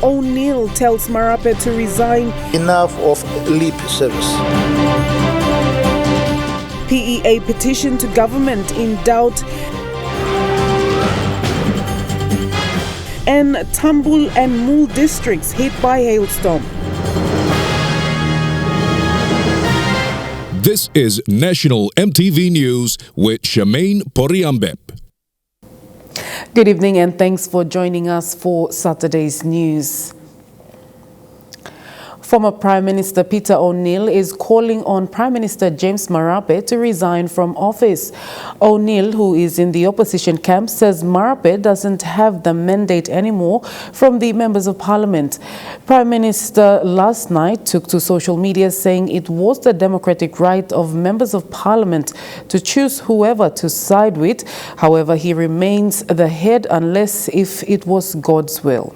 ONeill tells Marape to resign. Enough of lip service. PEA petition to government in doubt. And Tambul and Mul districts hit by hailstorm. This is National MTV News with Shamaine Poriambep. Good evening and thanks for joining us for Saturday's news. Former Prime Minister Peter ONeill is calling on Prime Minister James Marape to resign from office. ONeill, who is in the opposition camp, says Marape doesn't have the mandate anymore from the members of parliament. Prime Minister last night took to social media saying it was the democratic right of members of parliament to choose whoever to side with. However, he remains the head unless if it was God's will.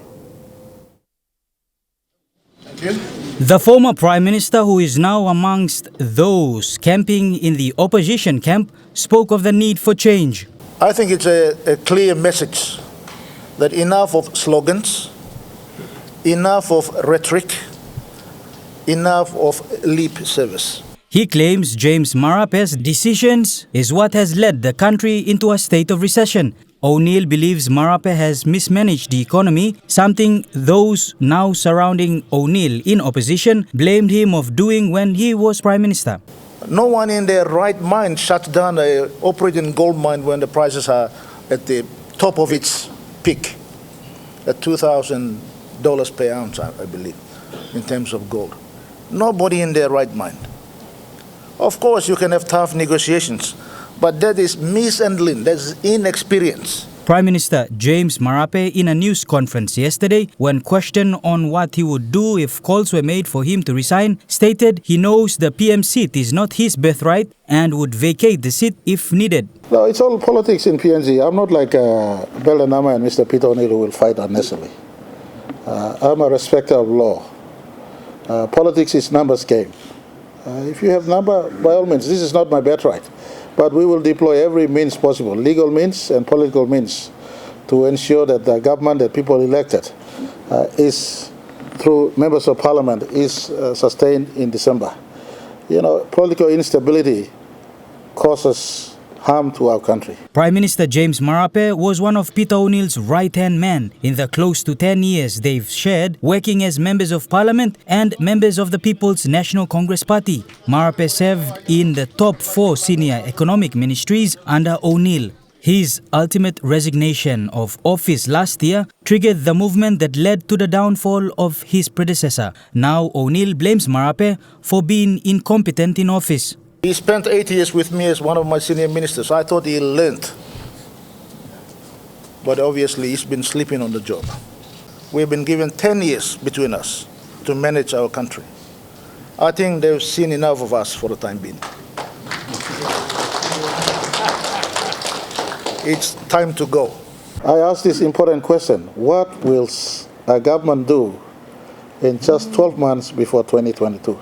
Thank you. The former Prime Minister, who is now amongst those camping in the opposition camp, spoke of the need for change. I think it's a clear message that enough of slogans, enough of rhetoric, enough of lip service. He claims James Marape's decisions is what has led the country into a state of recession. ONeill believes Marape has mismanaged the economy, something those now surrounding ONeill in opposition blamed him of doing when he was Prime Minister. No one in their right mind shuts down an operating gold mine when the prices are at the top of its peak, at $2,000 per ounce, I believe, in terms of gold. Nobody in their right mind. Of course, you can have tough negotiations, but that is mishandling, that's inexperience. Prime Minister James Marape, in a news conference yesterday, when questioned on what he would do if calls were made for him to resign, stated he knows the PM seat is not his birthright and would vacate the seat if needed. No, it's all politics in PNG. I'm not like Belanama and Mr. Peter ONeill who will fight unnecessarily. I'm a respecter of law. Politics is numbers game. If you have number, by all means, this is not my birthright. But we will deploy every means possible, legal means and political means, to ensure that the government that people elected is, through members of parliament, is sustained in December. You know, political instability causes harm to our country. Prime Minister James Marape was one of Peter ONeill's right-hand man in the close to 10 years they've shared working as members of parliament and members of the People's National Congress Party. Marape served in the top 4 senior economic ministries under ONeill. His ultimate resignation of office last year triggered the movement that led to the downfall of his predecessor. Now ONeill blames Marape for being incompetent in office. He spent 8 years with me as one of my senior ministers. I thought he learned. But obviously he's been sleeping on the job. We've been given 10 years between us to manage our country. I think they've seen enough of us for the time being. It's time to go. I ask this important question. What will a government do in just 12 months before 2022?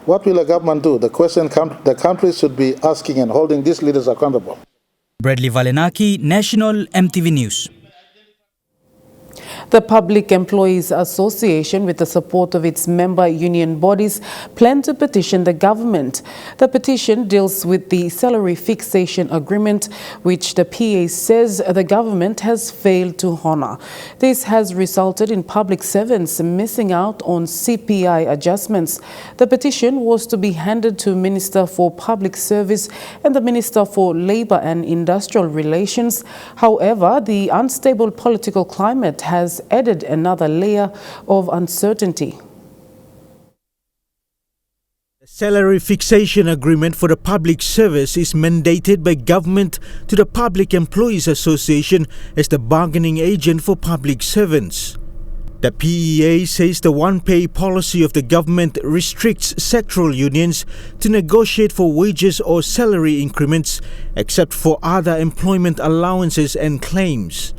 What will a government do? The question the country should be asking and holding these leaders accountable. Bradley Valenaki, National MTV News. The Public Employees Association, with the support of its member union bodies, plan to petition the government. The petition deals with the salary fixation agreement, which the PA says the government has failed to honor. This has resulted in public servants missing out on CPI adjustments. The petition was to be handed to Minister for Public Service and the Minister for Labour and Industrial Relations. However, the unstable political climate has added another layer of uncertainty. The salary fixation agreement for the public service is mandated by government to the Public Employees Association as the bargaining agent for public servants. The PEA says the one-pay policy of the government restricts sectoral unions to negotiate for wages or salary increments except for other employment allowances and claims.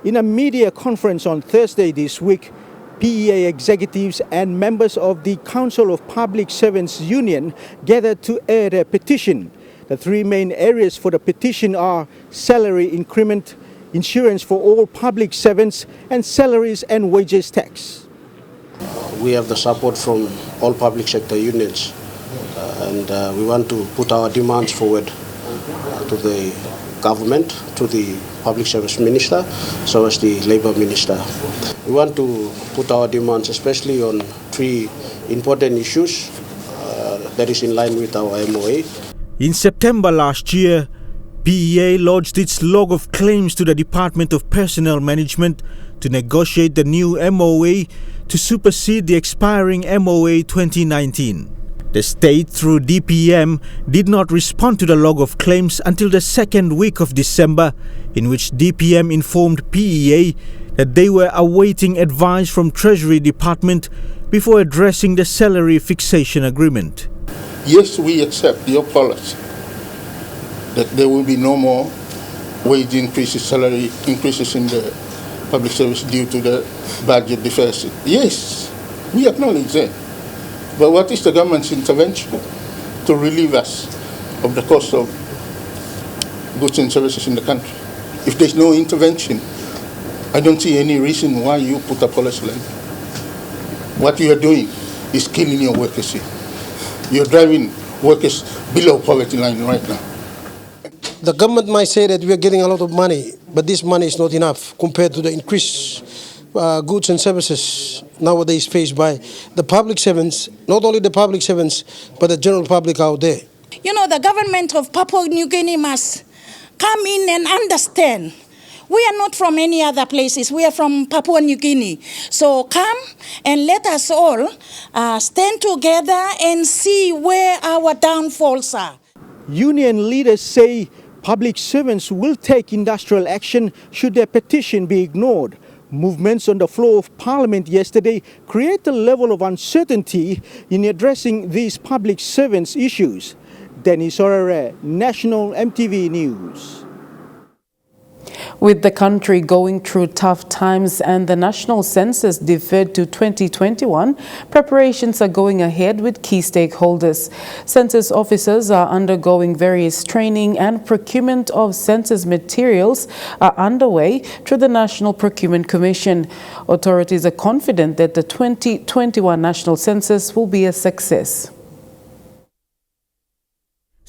In a media conference on Thursday this week, PEA executives and members of the Council of Public Servants Union gathered to air a petition. The 3 main areas for the petition are salary increment, insurance for all public servants, and salaries and wages tax. We have the support from all public sector unions and we want to put our demands forward to the government, to the public service minister, so as the labour minister. We want to put our demands especially on 3 important issues that is in line with our MOA. In September last year, PEA lodged its log of claims to the Department of Personnel Management to negotiate the new MOA to supersede the expiring MOA 2019. The state, through DPM, did not respond to the log of claims until the second week of December, in which DPM informed PEA that they were awaiting advice from Treasury Department before addressing the salary fixation agreement. Yes, we accept your policy that there will be no more wage increases, salary increases in the public service due to the budget deficit. Yes, we acknowledge that. But what is the government's intervention to relieve us of the cost of goods and services in the country? If there's no intervention, I don't see any reason why you put a policy like that. What you are doing is killing your workers here. You're driving workers below poverty line right now. The government might say that we are getting a lot of money, but this money is not enough compared to the increased goods and services nowadays faced by the public servants, not only the public servants, but the general public out there. You know, the government of Papua New Guinea must come in and understand. We are not from any other places. We are from Papua New Guinea. So come and let us all stand together and see where our downfalls are. Union leaders say public servants will take industrial action should their petition be ignored. Movements on the floor of Parliament yesterday create a level of uncertainty in addressing these public servants' issues. Dennis Orere, National EMTV News. With the country going through tough times and the national census deferred to 2021, preparations are going ahead with key stakeholders. Census officers are undergoing various training and procurement of census materials are underway through the National Procurement Commission. Authorities are confident that the 2021 national census will be a success.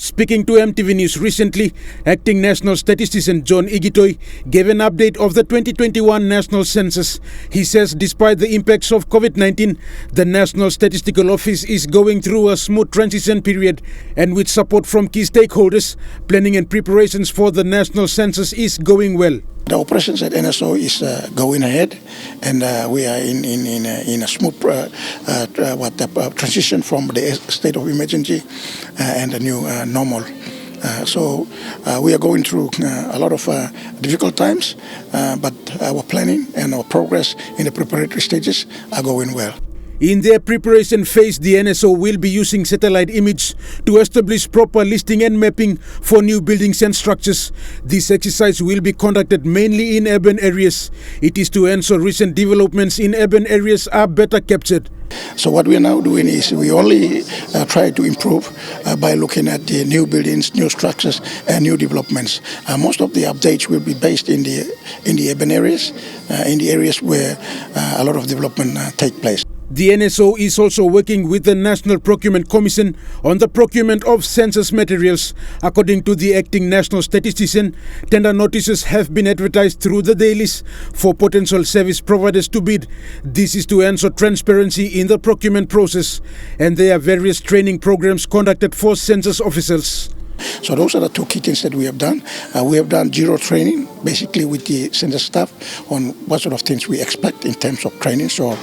Speaking to EMTV News recently, Acting National Statistician John Igitoi gave an update of the 2021 National Census. He says despite the impacts of COVID-19, the National Statistical Office is going through a smooth transition period, and with support from key stakeholders, planning and preparations for the National Census is going well. The operations at NSO is going ahead, and we are in a smooth transition from the state of emergency and the new normal. So we are going through a lot of difficult times, but our planning and our progress in the preparatory stages are going well. In their preparation phase, the NSO will be using satellite image to establish proper listing and mapping for new buildings and structures. This exercise will be conducted mainly in urban areas. It is to ensure recent developments in urban areas are better captured. So what we are now doing is we only try to improve by looking at the new buildings, new structures, and new developments. Most of the updates will be based in the urban areas, in the areas where a lot of development take place. The NSO is also working with the National Procurement Commission on the procurement of census materials. According to the acting national statistician, tender notices have been advertised through the dailies for potential service providers to bid. This is to ensure transparency in the procurement process, and there are various training programs conducted for census officers. So those are the two key things that we have done. We have done zero training, basically with the census staff on what sort of things we expect in terms of training. So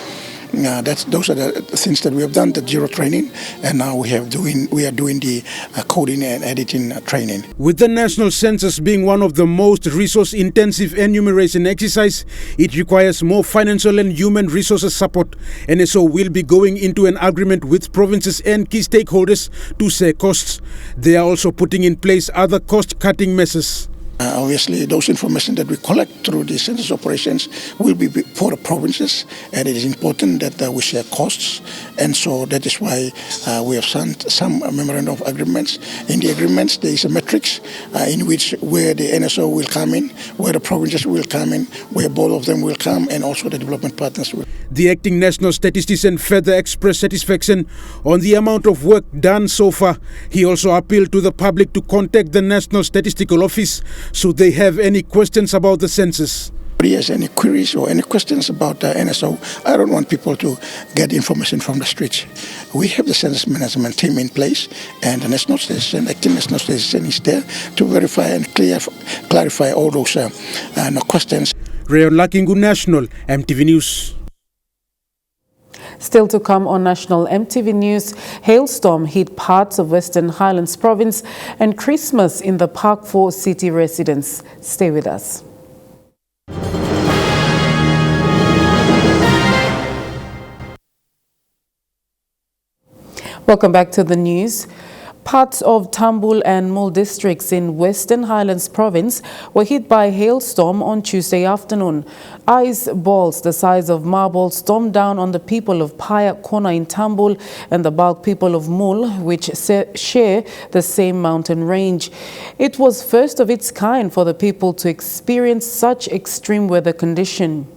those are the things that we have done, the zero training, and now we are doing the coding and editing training. With the national census being one of the most resource-intensive enumeration exercise, it requires more financial and human resources support. NSO will be going into an agreement with provinces and key stakeholders to share costs. They are also putting in place other cost-cutting measures. Obviously, those information that we collect through the census operations will be for the provinces, and it is important that we share costs. And so that is why we have signed some memorandum of agreements. In the agreements, there is a matrix in which where the NSO will come in, where the provinces will come in, where both of them will come, and also the development partners will. The acting national statistician further expressed satisfaction on the amount of work done so far. He also appealed to the public to contact the National Statistical Office should they have any questions about the census. If he has any queries or any questions about the NSO, I don't want people to get information from the streets. We have the census management team in place, and the national statistician, acting national statistician, is there to verify and clarify all those questions. Rayon Lakingu National, MTV News. Still to come on National MTV News, hailstorm hit parts of Western Highlands Province and Christmas in the park for city residents. Stay with us. Welcome back to the news. Parts of Tambul and Mul districts in Western Highlands Province were hit by a hailstorm on Tuesday afternoon. Ice balls the size of marbles stormed down on the people of Paya Kona in Tambul and the Balk people of Mul, which share the same mountain range. It was first of its kind for the people to experience such extreme weather condition.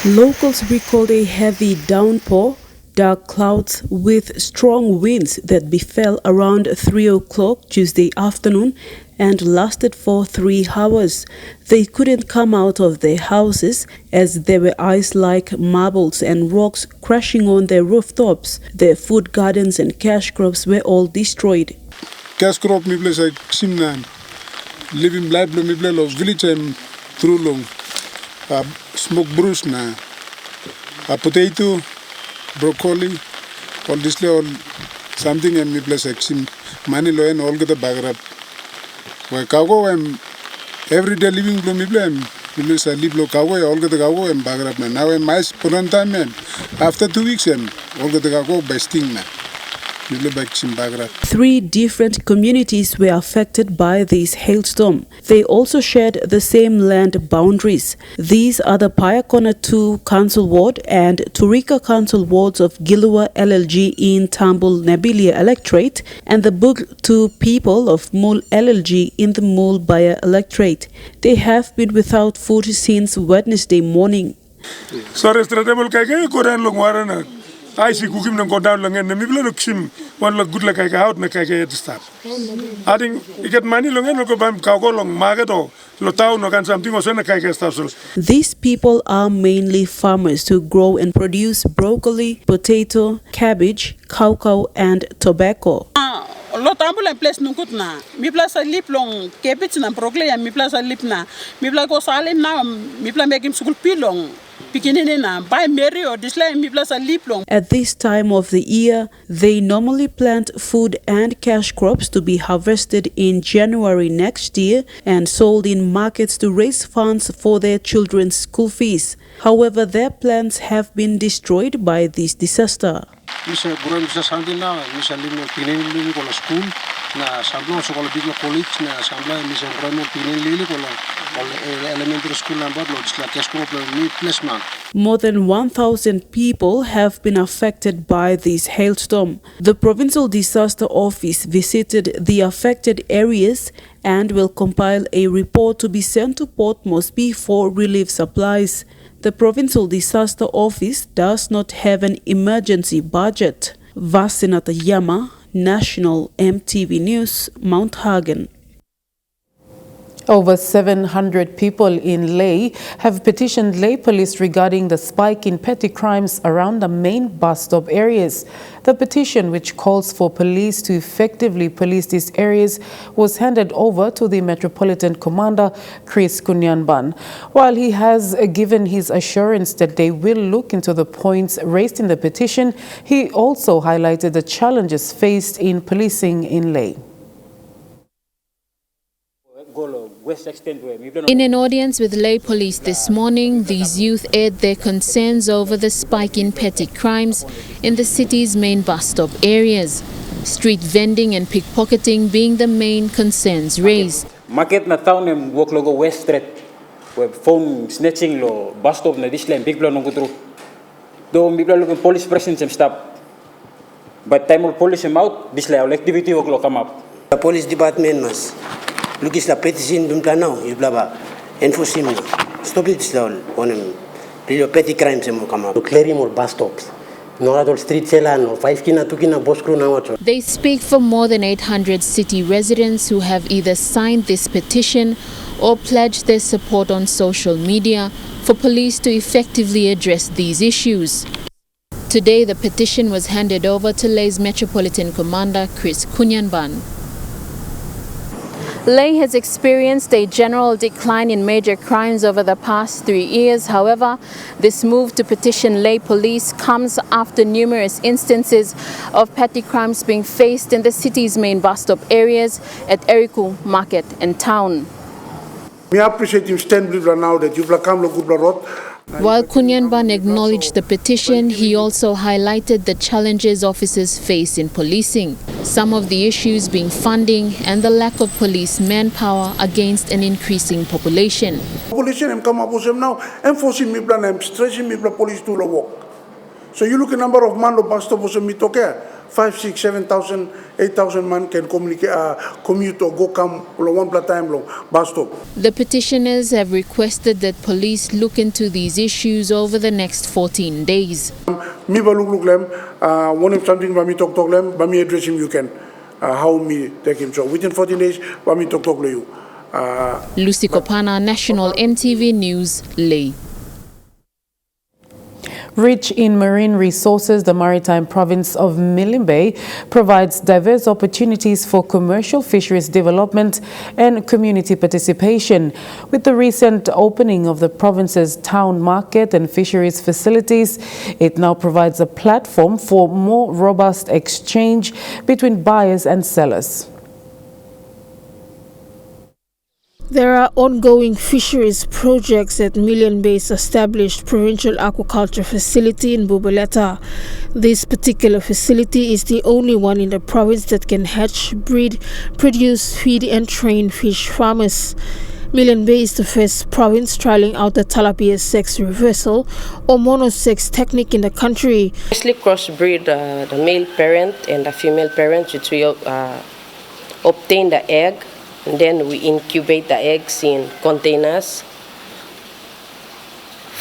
Locals recalled a heavy downpour, dark clouds with strong winds that befell around 3 o'clock Tuesday afternoon and lasted for 3 hours. They couldn't come out of their houses as there were ice-like marbles and rocks crashing on their rooftops. Their food gardens and cash crops were all destroyed. Cash crop mi place like simnan living life mi place village through long smoke bruise na potato, broccoli, all this all something and me plus exim money low and all get the bagrap. Why kago every day living blow me blame. Me plus I live low kago all get the kago and bagrap man. Now I'm mice put on time man. After 2 weeks all get the kago by sting na. 3 different communities were affected by this hailstorm. They also shared the same land boundaries. These are the Paya Kona 2 Council Ward and Turika Council Wards of Gilua LLG in Tambul Nabilia Electorate and the Bug 2 people of Mul LLG in the Mul Baya Electorate. They have been without food since Wednesday morning. I see cooking and go down long and the middle of him one look good like I out and I get start. I think you get money long and look about Kago long, Market or Lotao and something or send a kaka stuff. These people are mainly farmers who grow and produce broccoli, potato, cabbage, cacao, and tobacco. Tambul and place nukut na. Mi place a lip long, cabbage and broccoli and mi place a lip na. Mi place go salim now, mi place make him school pilong. At this time of the year, they normally plant food and cash crops to be harvested in January next year and sold in markets to raise funds for their children's school fees. However, their plans have been destroyed by this disaster. More than 1,000 people have been affected by this hailstorm. The Provincial Disaster Office visited the affected areas and will compile a report to be sent to Port Moresby for relief supplies. The Provincial Disaster Office does not have an emergency budget. Vasinata Yama, National MTV News, Mount Hagen. Over 700 people in Lae have petitioned Lae Police regarding the spike in petty crimes around the main bus stop areas. The petition, which calls for police to effectively police these areas, was handed over to the Metropolitan Commander, Chris Kunyanban. While he has given his assurance that they will look into the points raised in the petition, he also highlighted the challenges faced in policing in Lae. In an audience with Lae Police this morning, these youth aired their concerns over the spike in petty crimes in the city's main bus stop areas. street vending and pickpocketing being the main concerns raised. Market na town em work logo West Street, where phone snatching lo bus stop na this line big blow no go though big blow police presence em stop. But time of police em out, this line activity work lo come up. The police department must look at the petition bimta now, you blaba enforce him. Stop it all on him. Petty crimes em come up. To clear him or bus stops. No other street seller no 5 kina 2 kina boss crew now. They speak for more than 800 city residents who have either signed this petition or pledged their support on social media for police to effectively address these issues. Today, the petition was handed over to Lay's Metropolitan Commander Chris Kunyanban. Lay has experienced a general decline in major crimes over the past 3 years. However, this move to petition Lay police comes after numerous instances of petty crimes being faced in the city's main bus stop areas at Eriku Market and Town. We appreciate him standing now that you've come to road. While Kunyanban acknowledged the petition, he also highlighted the challenges officers face in policing. Some of the issues being funding and the lack of police manpower against an increasing population. Population am come up with them now, enforcing me plan, I'm stressing me plan police to the work. So you look at number of man of bus stop was me to care. 5, 6, 7,000, 8,000 man can commute or go come one time long bus stop. The petitioners have requested that police look into these issues over the next 14 days. Me look them, one of something by me talk them, by me address him you can, how me take him. So within 14 days, by me talk to you. Lucy Kopana, National EMTV News, Lay. Rich in marine resources, the maritime province of Milimbe provides diverse opportunities for commercial fisheries development and community participation. With the recent opening of the province's town market and fisheries facilities, it now provides a platform for more robust exchange between buyers and sellers. There are ongoing fisheries projects at Milimbe's established provincial aquaculture facility in Bubuleta. This particular facility is the only one in the province that can hatch, breed, produce, feed and train fish farmers. Milimbe is the first province trialling out the tilapia sex reversal or monosex technique in the country. Mostly crossbreed the male parent and the female parent, which we obtain the egg. And then we incubate the eggs in containers.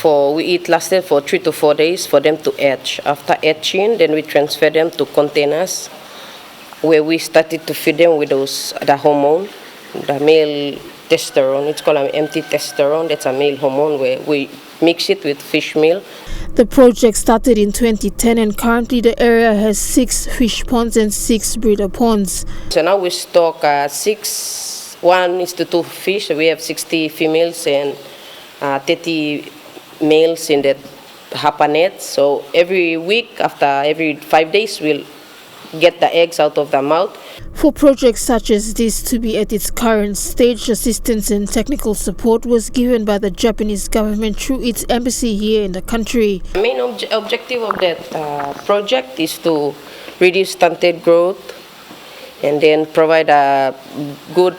It lasted for 3 to 4 days for them to hatch. After hatching, then we transfer them to containers where we started to feed them with the hormone, the male testosterone. It's called an empty testosterone. That's a male hormone where we mix it with fish meal. The project started in 2010 and currently the area has 6 fish ponds and 6 breeder ponds. So now we stock 1:2 fish. We have 60 females and 30 males in that hapa net. So every week, after every 5 days, we'll get the eggs out of the mouth. For projects such as this to be at its current stage, assistance and technical support was given by the Japanese government through its embassy here in the country. The main objective of that project is to reduce stunted growth and then provide a good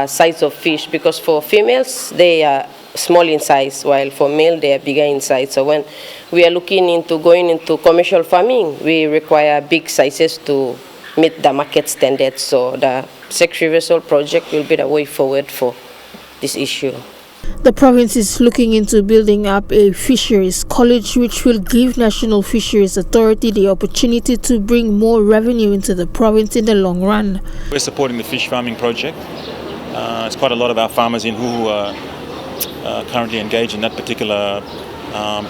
size of fish, because for females they are small in size, while for male they are bigger in size. So when we are looking into going into commercial farming, we require big sizes to meet the market standards. So the sex reversal project will be the way forward for this issue. The province is looking into building up a fisheries college which will give National Fisheries Authority the opportunity to bring more revenue into the province in the long run. We're supporting the fish farming project. It's quite a lot of our farmers in who are currently engaged in that particular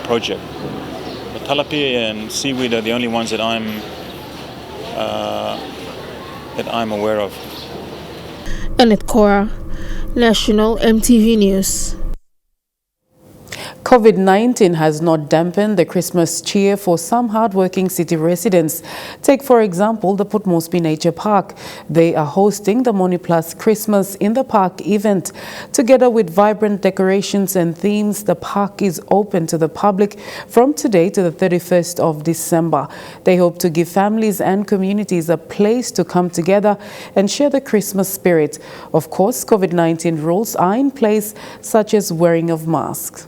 project. The tilapia and seaweed are the only ones that I'm aware of. Annette Cora, National EMTV News. COVID-19 has not dampened the Christmas cheer for some hardworking city residents. Take, for example, the Port Moresby Nature Park. They are hosting the Money Plus Christmas in the Park event. Together with vibrant decorations and themes, the park is open to the public from today to the 31st of December. They hope to give families and communities a place to come together and share the Christmas spirit. Of course, COVID-19 rules are in place, such as wearing of masks.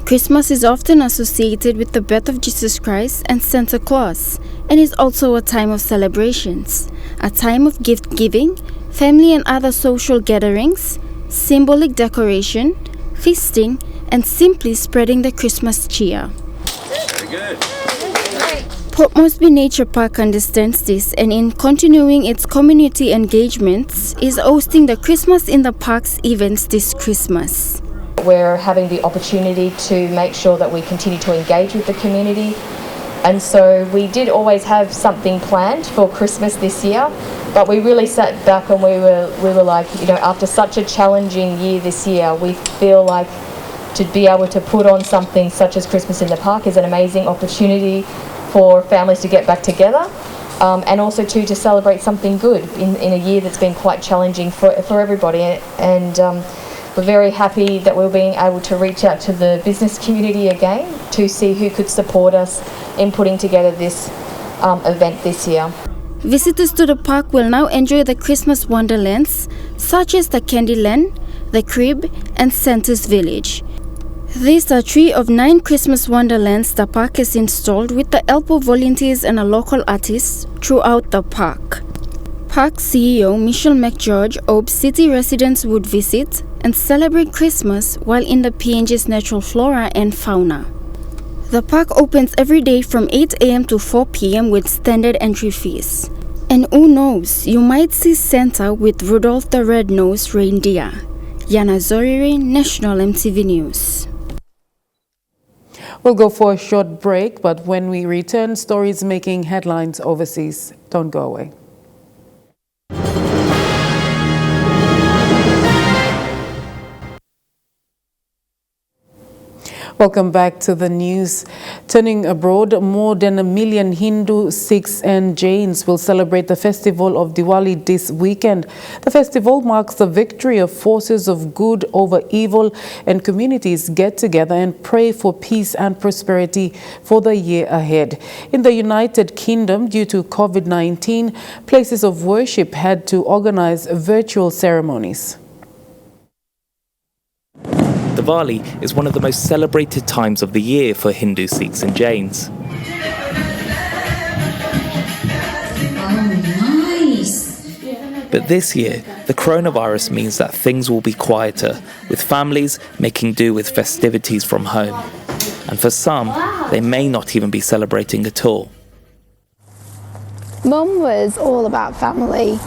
Christmas is often associated with the birth of Jesus Christ and Santa Claus, and is also a time of celebrations, a time of gift giving, family and other social gatherings, symbolic decoration, feasting, and simply spreading the Christmas cheer. Very good. Port Moresby Nature Park understands this, and in continuing its community engagements, is hosting the Christmas in the Parks events this Christmas. We're having the opportunity to make sure that we continue to engage with the community, and so we did always have something planned for Christmas this year, but we really sat back and we were like, you know, after such a challenging year this year, we feel like to be able to put on something such as Christmas in the Park is an amazing opportunity for families to get back together, and also to celebrate something good in a year that's been quite challenging for everybody. And we're very happy that we're being able to reach out to the business community again to see who could support us in putting together this event this year. Visitors to the park will now enjoy the Christmas wonderlands such as the Candyland, the Crib, and Census Village. These are 3 of 9 Christmas wonderlands the park has installed with the help of volunteers and a local artists throughout the park. Park CEO Michelle McGeorge hopes city residents would visit and celebrate Christmas while in the PNG's natural flora and fauna. The park opens every day from 8 a.m. to 4 p.m. with standard entry fees. And who knows, you might see Santa with Rudolph the Red-Nosed Reindeer. Yana Zoriri, National EMTV News. We'll go for a short break, but when we return, stories making headlines overseas. Don't go away. Welcome back to the news. Turning abroad, more than 1 million Hindu, Sikhs and Jains will celebrate the festival of Diwali this weekend. The festival marks the victory of forces of good over evil, and communities get together and pray for peace and prosperity for the year ahead. In the United Kingdom, due to COVID-19, places of worship had to organize virtual ceremonies. Diwali is one of the most celebrated times of the year for Hindu, Sikhs and Jains. But this year, the coronavirus means that things will be quieter, with families making do with festivities from home. And for some, they may not even be celebrating at all. Mum was all about family.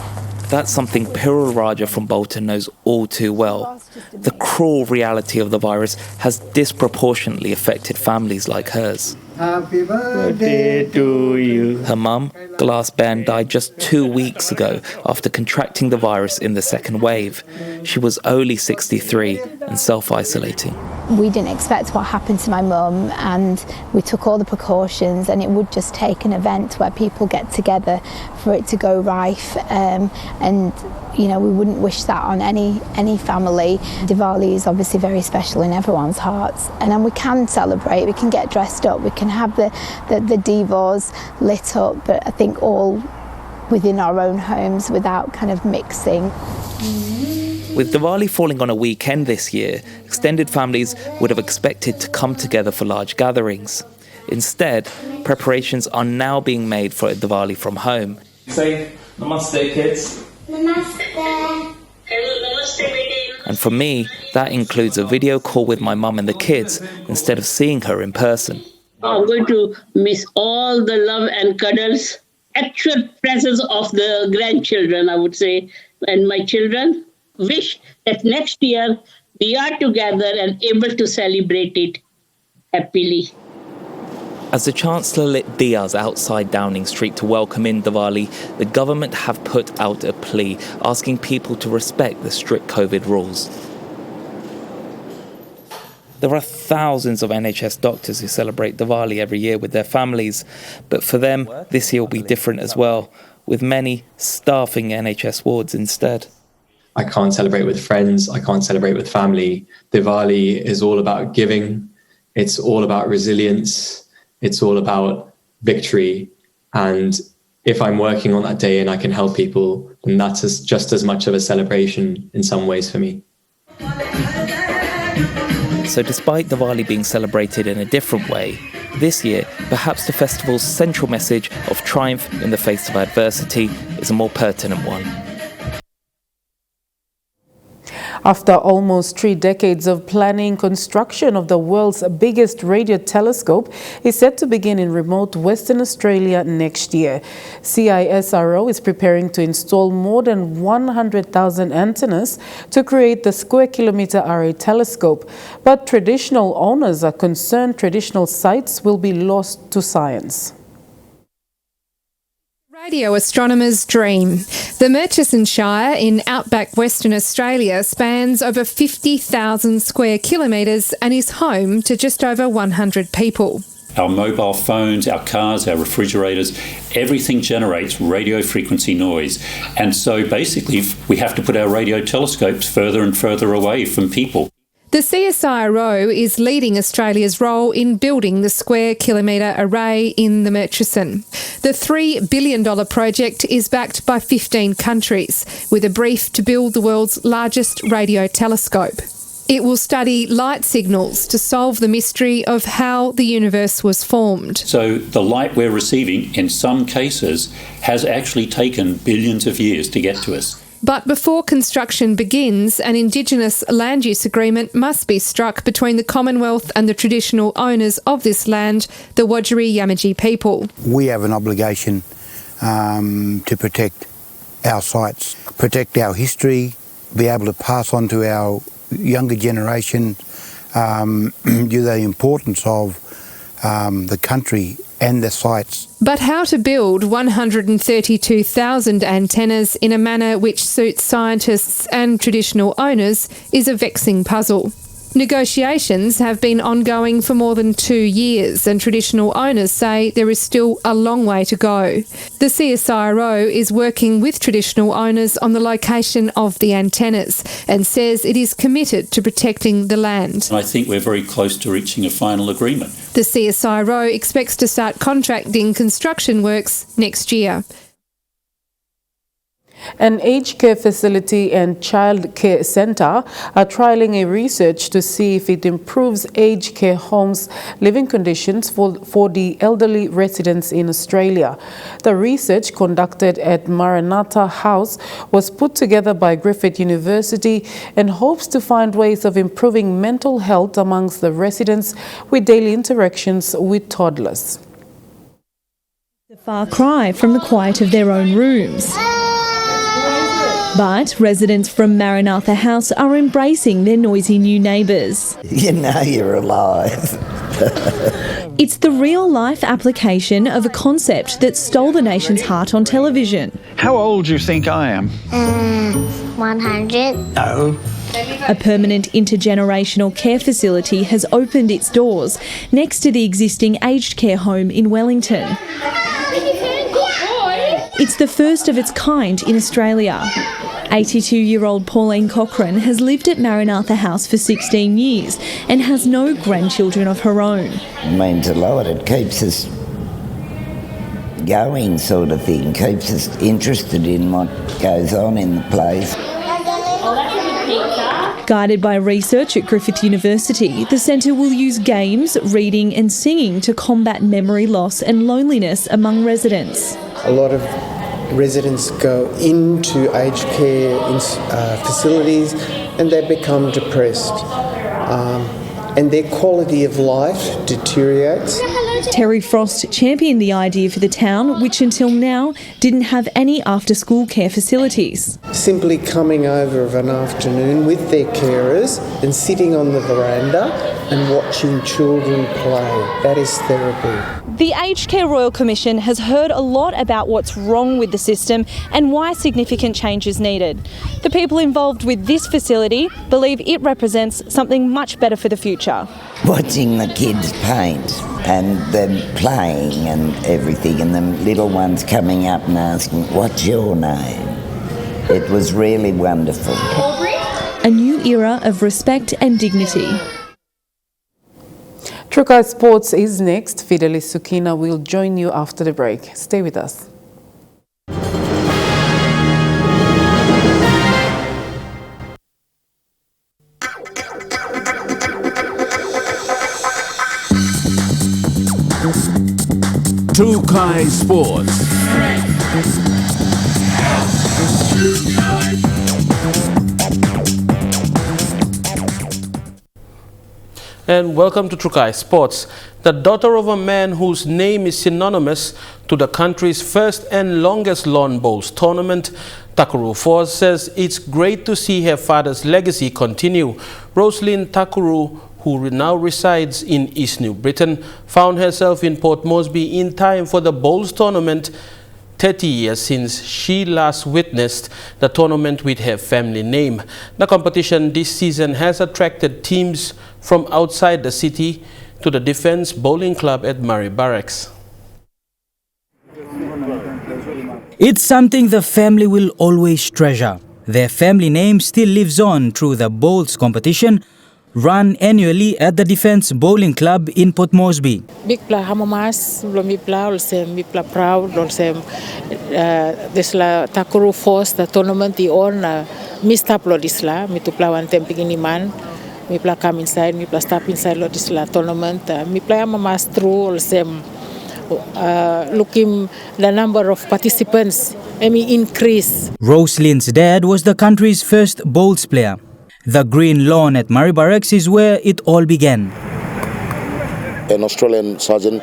That's something Pirul Raja from Bolton knows all too well. The cruel reality of the virus has disproportionately affected families like hers. Happy birthday to you. Her mum, Glass Ben, died just 2 weeks ago after contracting the virus in the second wave. She was only 63 and self-isolating. We didn't expect what happened to my mum, and we took all the precautions, and it would just take an event where people get together for it to go rife, and you know, we wouldn't wish that on any family. Diwali is obviously very special in everyone's hearts, and then we can celebrate, we can get dressed up, we can have the divas lit up, but I think all within our own homes without kind of mixing. With Diwali falling on a weekend this year, extended families would have expected to come together for large gatherings. Instead, preparations are now being made for a Diwali from home. Say namaste, kids. Namaste. And for me, that includes a video call with my mum and the kids instead of seeing her in person. I'm going to miss all the love and cuddles, actual presence of the grandchildren, I would say, and my children. Wish that next year we are together and able to celebrate it happily. As the Chancellor lit diyas outside Downing Street to welcome in Diwali, the government have put out a plea asking people to respect the strict COVID rules. There are thousands of NHS doctors who celebrate Diwali every year with their families, but for them, this year will be different as well, with many staffing NHS wards instead. I can't celebrate with friends, I can't celebrate with family. Diwali is all about giving, it's all about resilience, it's all about victory. And if I'm working on that day and I can help people, then that's just as much of a celebration in some ways for me. So despite Diwali being celebrated in a different way, this year, perhaps the festival's central message of triumph in the face of adversity is a more pertinent one. After almost 3 decades of planning, construction of the world's biggest radio telescope is set to begin in remote Western Australia next year. CISRO is preparing to install more than 100,000 antennas to create the square-kilometre array telescope. But traditional owners are concerned traditional sites will be lost to science. Radio astronomers' dream. The Murchison Shire in outback Western Australia spans over 50,000 square kilometres and is home to just over 100 people. Our mobile phones, our cars, our refrigerators, everything generates radio frequency noise. And so basically we have to put our radio telescopes further and further away from people. The CSIRO is leading Australia's role in building the square kilometre array in the Murchison. The $3 billion project is backed by 15 countries, with a brief to build the world's largest radio telescope. It will study light signals to solve the mystery of how the universe was formed. So the light we're receiving, in some cases, has actually taken billions of years to get to us. But before construction begins, an Indigenous land use agreement must be struck between the Commonwealth and the traditional owners of this land, the Wodjiri Yamaji people. We have an obligation to protect our sites, protect our history, be able to pass on to our younger generation the importance of the country and the sites. But how to build 132,000 antennas in a manner which suits scientists and traditional owners is a vexing puzzle. Negotiations have been ongoing for more than 2 years, and traditional owners say there is still a long way to go. The CSIRO is working with traditional owners on the location of the antennas and says it is committed to protecting the land. I think we're very close to reaching a final agreement. The CSIRO expects to start contracting construction works next year. An aged care facility and child care centre are trialling a research to see if it improves aged care homes' living conditions for the elderly residents in Australia. The research conducted at Maranatha House was put together by Griffith University and hopes to find ways of improving mental health amongst the residents with daily interactions with toddlers. A far cry from the quiet of their own rooms. But residents from Maranatha House are embracing their noisy new neighbours. You know you're alive. It's the real-life application of a concept that stole the nation's heart on television. How old do you think I am? 100. No. A permanent intergenerational care facility has opened its doors next to the existing aged care home in Wellington. It's the first of its kind in Australia. 82-year-old Pauline Cochrane has lived at Maranatha House for 16 years and has no grandchildren of her own. It means a lot. It keeps us going, sort of thing, keeps us interested in what goes on in the place. Guided by research at Griffith University, the centre will use games, reading and singing to combat memory loss and loneliness among residents. A lot of residents go into aged care facilities and they become depressed and their quality of life deteriorates. Terry Frost championed the idea for the town, which until now didn't have any after-school care facilities. Simply coming over of an afternoon with their carers and sitting on the veranda and watching children play. That is therapy. The Aged Care Royal Commission has heard a lot about what's wrong with the system and why significant change is needed. The people involved with this facility believe it represents something much better for the future. Watching the kids paint and them playing and everything, and the little ones coming up and asking, "What's your name?" It was really wonderful. A new era of respect and dignity. Trukai Sports is next. Fidelis Sukina will join you after the break. Stay with us. Trukai Sports. And welcome to Trukai Sports. The daughter of a man whose name is synonymous to the country's first and longest lawn bowls tournament, Takuru Force, says it's great to see her father's legacy continue. Roslyn Takuru, who now resides in East New Britain, found herself in Port Moresby in time for the bowls tournament 30 years since she last witnessed the tournament with her family name. The competition this season has attracted teams from outside the city to the Defence Bowling Club at Marape Barracks. It's something the family will always treasure. Their family name still lives on through the bowls competition run annually at the Defence Bowling Club in Port Moresby. Big pla hamamas belum pla olsem pla proud olsem desla Takuru Force the tournament the on mista plo disla mi tu pla one temping ini man mi pla come inside mi pla step inside lo disla tournament mi pla hamamas through olsem looking the number of participants increase. Roslyn's dad was the country's first bowls player. The green lawn at Marape Barracks is where it all began. An Australian Sergeant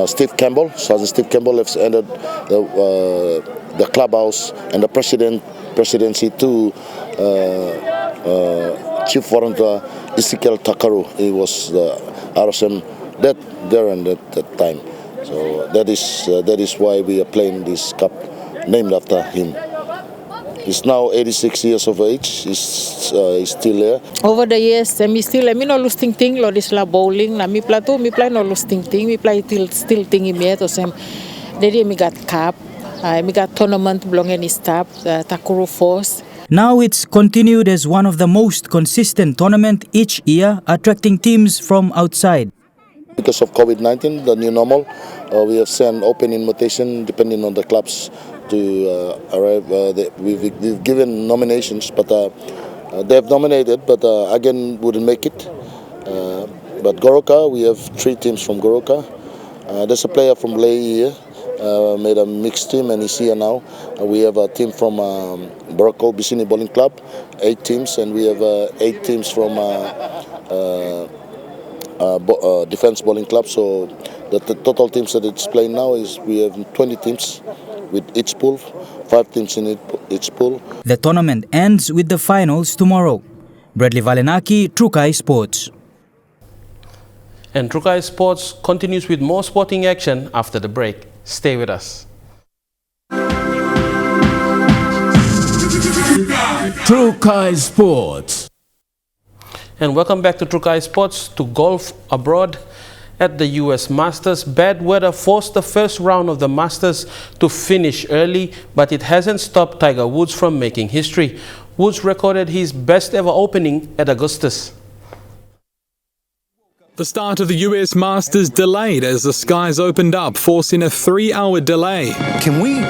Steve Campbell has entered the clubhouse and the presidency to Chief Warrant Ezekiel Takaru. He was the RSM there and at that time. So that is why we are playing this cup named after him. He's now 86 years of age. He's still there. Over the years, me no lose ting lo disla bowling na mi play no lose ting mi play still ting imiet osem. Dedi mi got cup, mi got tournament belong any staff Takuru Force. Now it's continued as one of the most consistent tournament each year, attracting teams from outside. Because of COVID-19, the new normal, we have sent open invitation depending on the clubs to arrive. We've given nominations, but they have nominated, but again wouldn't make it. But Goroka, we have 3 teams from Goroka. There's a player from Lae here, made a mixed team, and he's here now. We have a team from Boracay Bicini Bowling Club, 8 teams, and we have 8 teams from Defence Bowling Club. So the total teams that it's playing now is we have 20 teams with each pool, 5 teams in each pool. The tournament ends with the finals tomorrow. Bradley Valenaki, Trukai Sports. And Trukai Sports continues with more sporting action after the break. Stay with us. Trukai Sports. And welcome back to Trukai Sports. To golf abroad. At the US Masters, bad weather forced the first round of the Masters to finish early, but it hasn't stopped Tiger Woods from making history. Woods recorded his best ever opening at Augusta. The start of the US Masters delayed as the skies opened up, forcing a 3-hour delay. Can we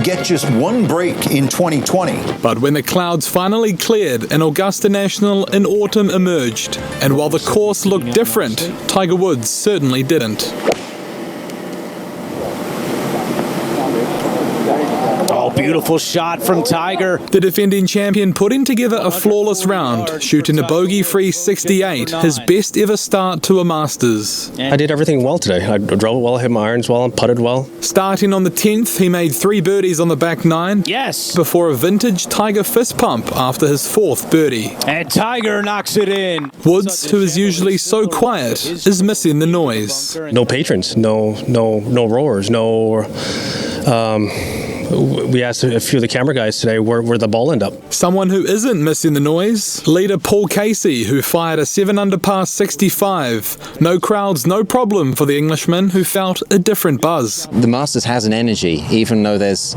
get just one break in 2020? But when the clouds finally cleared, an Augusta National in autumn emerged. And while the course looked different, Tiger Woods certainly didn't. Oh, beautiful shot from Tiger. The defending champion putting together a flawless round, shooting a bogey-free 68, his best ever start to a Masters. I did everything well today. I drove it well, hit my irons well, and putted well. Starting on the 10th, he made 3 birdies on the back 9. Yes. Before a vintage Tiger fist pump after his 4th birdie. And Tiger knocks it in. Woods, who is usually so quiet, is missing the noise. No patrons, no roars, no. We asked a few of the camera guys today where the ball ended up. Someone who isn't missing the noise, leader Paul Casey, who fired a 7-under par 65. No crowds, no problem for the Englishman, who felt a different buzz. The Masters has an energy, even though there's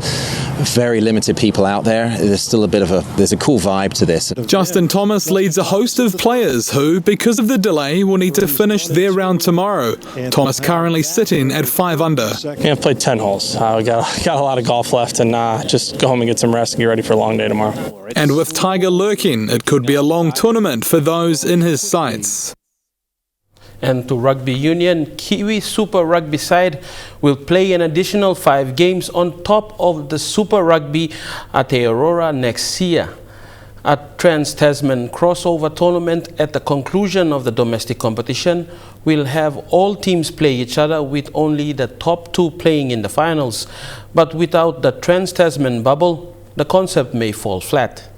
very limited people out there. There's still there's a cool vibe to this. Justin Thomas leads a host of players who, because of the delay, will need to finish their round tomorrow. Thomas currently sitting at 5 under. Yeah, I've played 10 holes. I got a lot of golf left, and just go home and get some rest and get ready for a long day tomorrow. And with Tiger lurking, it could be a long tournament for those in his sights. And to rugby union, Kiwi Super Rugby side will play an additional 5 games on top of the Super Rugby at Aurora next year. A Trans-Tasman crossover tournament at the conclusion of the domestic competition will have all teams play each other with only the top 2 playing in the finals. But without the Trans-Tasman bubble, the concept may fall flat.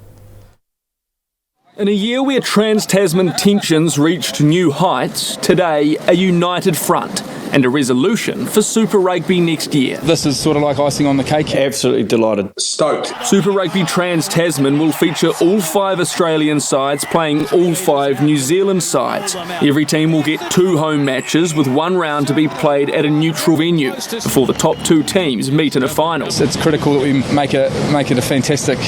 In a year where Trans-Tasman tensions reached new heights, today a united front and a resolution for Super Rugby next year. This is sort of like icing on the cake. Absolutely delighted. Stoked. Super Rugby Trans-Tasman will feature all 5 Australian sides playing all 5 New Zealand sides. Every team will get 2 home matches with 1 round to be played at a neutral venue before the top 2 teams meet in a final. It's critical that we make it a fantastic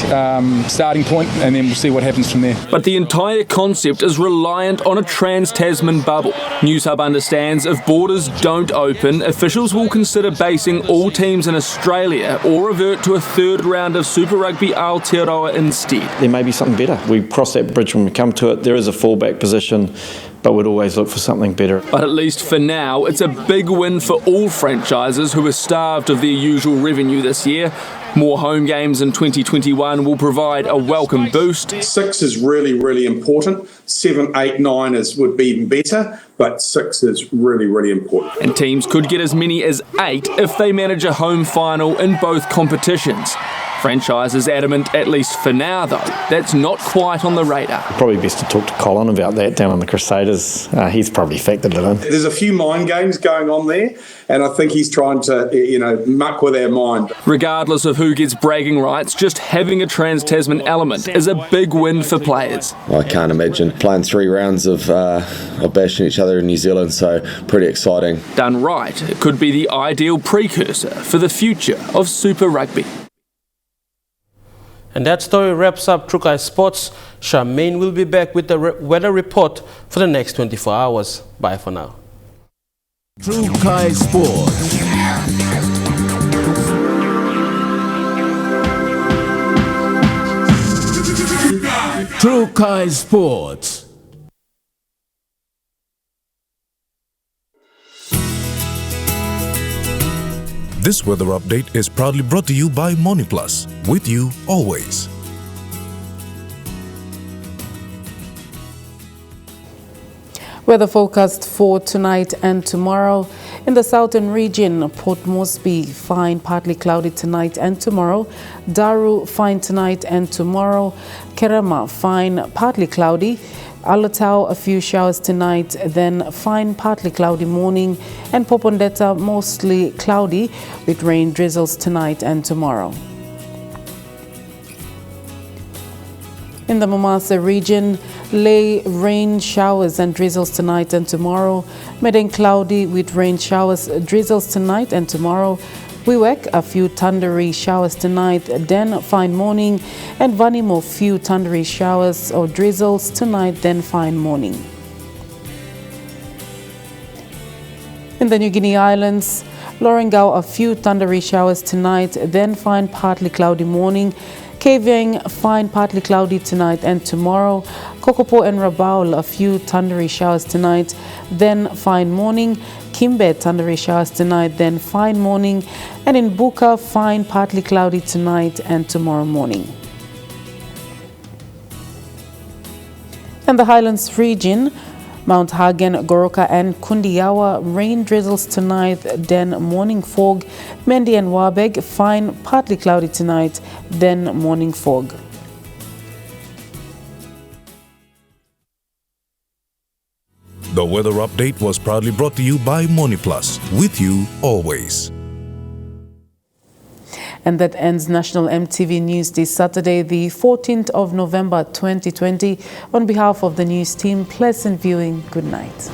starting point, and then we'll see what happens from there. But the entire concept is reliant on a Trans-Tasman bubble. Newshub understands if borders don't open, officials will consider basing all teams in Australia or revert to a 3rd round of Super Rugby Aotearoa instead. There may be something better. We cross that bridge when we come to it. There is a fallback position, but we'd always look for something better. But at least for now, it's a big win for all franchises who are starved of their usual revenue this year. More home games in 2021 will provide a welcome boost. 6 is really, really important. 7, 8, 9 would be even better, but 6 is really, really important. And teams could get as many as 8 if they manage a home final in both competitions. Franchise is adamant, at least for now though, that's not quite on the radar. Probably best to talk to Colin about that down on the Crusaders. He's probably factored it in. There's a few mind games going on there, and I think he's trying to, muck with our mind. Regardless of who gets bragging rights, just having a Trans-Tasman element is a big win for players. I can't imagine playing 3 rounds of bashing each other in New Zealand, so pretty exciting. Done right, it could be the ideal precursor for the future of Super Rugby. And that story wraps up Trukai Sports. Charmaine will be back with the weather report for the next 24 hours. Bye for now. Trukai Sports. Trukai Sports. This weather update is proudly brought to you by MoniPlus, with you always. Weather forecast for tonight and tomorrow. In the southern region, Port Moresby, fine, partly cloudy tonight and tomorrow. Daru, fine tonight and tomorrow. Kerama, fine, partly cloudy. Alatau, a few showers tonight, then fine, partly cloudy morning. And Popondetta, mostly cloudy with rain drizzles tonight and tomorrow. In the Momasa region, Lay, rain showers and drizzles tonight and tomorrow. Medang, cloudy with rain showers, drizzles tonight and tomorrow. Wewak, a few thundery showers tonight, then fine morning. And Vanimo, few thundery showers or drizzles tonight, then fine morning. In the New Guinea Islands, Lorengau, a few thundery showers tonight, then fine, partly cloudy morning. Kavieng, fine, partly cloudy tonight and tomorrow. Kokopo and Rabaul, a few thundery showers tonight, then fine morning. Kimbe, thundery showers tonight, then fine morning. And in Buka, fine, partly cloudy tonight and tomorrow morning. And the Highlands region, Mount Hagen, Goroka and Kundiawa, rain drizzles tonight, then morning fog. Mendi and Wabeg, fine, partly cloudy tonight, then morning fog. The weather update was proudly brought to you by MoneyPlus, with you always. And that ends National EMTV News this Saturday, the 14th of November 2020. On behalf of the news team, pleasant viewing. Good night.